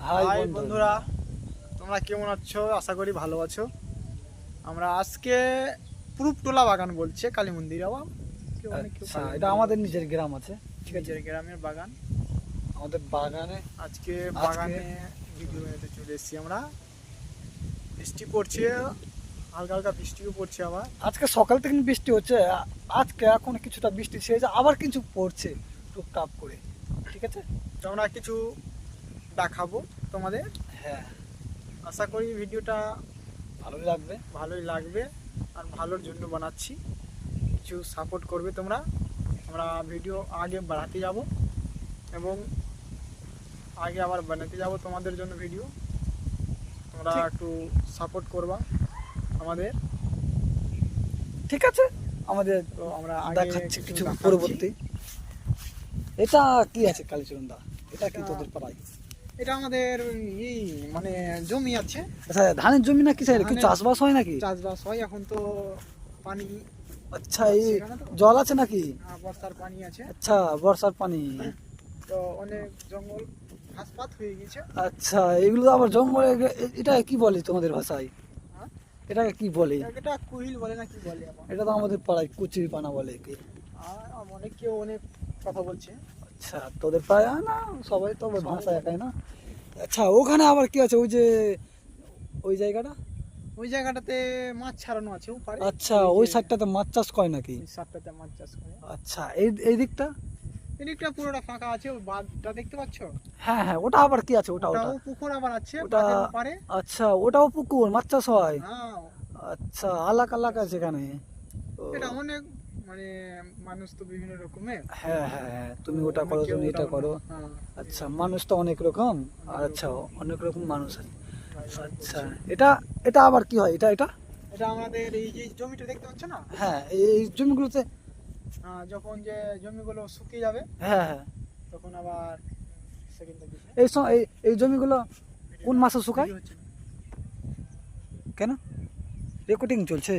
High বন্ধুরা, তোমরা কেমন আছো? আশা করি ভালো আছো। আমরা আজকে পুরুপটোলা বাগান বলছে কালী মন্দির। আচ্ছা, এটা আমাদের নিজের গ্রাম আছে, ঠিক আছে, গ্রামের বাগান। আমাদের বাগানে আজকে বাগানে ভিডিও বানাতে চলে এসেছি আমরা। বৃষ্টি পড়ছে, হালকা হালকা বৃষ্টিও পড়ছে। আবার আজকে সকাল থেকে বৃষ্টি হচ্ছে, আজকে এখন কিছুটা বৃষ্টি ছেড়েছে, আবার কিছু পড়ছে টুকটাক করে। ঠিক আছে, তো আমরা কিছু দেখাবো তোমাদের। হ্যাঁ, আশা করি ভিডিওটা ভালোই লাগবে। আর ভালোর জন্য বানাচ্ছি, কিছু সাপোর্ট করবে তোমরা। আমরা ভিডিও আগে বাড়াতে যাব এবং আগে আবার বানাতে যাব তোমাদের জন্য ভিডিও। তোমরা একটু সাপোর্ট করবা আমাদের। ঠিক আছে, আমাদের তো আমরা দেখাচ্ছি কিছু পরবর্তী। এটা কি আছে কালীচরণ দা? এটা কি তোদের পাড়ায়? এটা আমাদের মানে জমি আছে। আচ্ছা, ধানের জমি না কি চাই? কি চাষবাস হয় নাকি? চাষবাস হয়, এখন তো পানি। আচ্ছা, এই জল আছে নাকি? বর্ষার পানি আছে। আচ্ছা, বর্ষার পানি। তো অনেক জঙ্গল ঘাসপাত হয়ে গেছে। আচ্ছা, এগুলো তো আবার জঙ্গলে, এটা কি বলে তোমাদের ভাষায়? এটাকে কি বলে? এটা কুইল বলে না কি বলে? এটা তো আমাদের পাড়ায় কুচির পানা বলে কি। অনেক কেউ অনেক কথা বলছে। আচ্ছা, তোদের পাড়ায় না সবাই তো ভাষা একাই না। আচ্ছা, ওখানে আবার কি আছে? ওই যে ওই জায়গাটা, ওই জায়গাটাতে মাছ ছাড়ানো আছে ওপারে। আচ্ছা, ওই সাইডটাতে মাছ চাষ করে নাকি? ওই সাইডটাতে মাছ চাষ করে। আচ্ছা, এই দিকটা? এই দিকটা পুরোটা ফাঁকা আছে। ওই বাঁধটা দেখতে পাচ্ছ? হ্যাঁ হ্যাঁ, ওটা আবার কি আছে? ওটাও পুকুর আবার আছে ওটা। বাঁধের ওপারে। আচ্ছা, ওটাও পুকুর, মাছ চাষ হয়? হ্যাঁ। আচ্ছা, আলাদা আলাদা আছে এখানে। এটা অনেক মানে মানুষ তো বিভিন্ন রকমের। হ্যাঁ হ্যাঁ হ্যাঁ, তুমি ওটা করো, তুমি এটা করো। আচ্ছা, মানুষ তো অনেক রকম। আচ্ছা, অনেক রকম মানুষ আছে। আচ্ছা, এটা এটা আবার কি হয়? এটা এটা এটা আমাদের এই যে জমিটা দেখতে পাচ্ছ না? হ্যাঁ, এই জমিগুলোতে যখন যে জমিগুলো শুকিয়ে যাবে, হ্যাঁ হ্যাঁ, তখন আবার সেকেন্ড এই জমিগুলো কোন মাসে শুকায়? কেন রেকর্ডিং চলছে?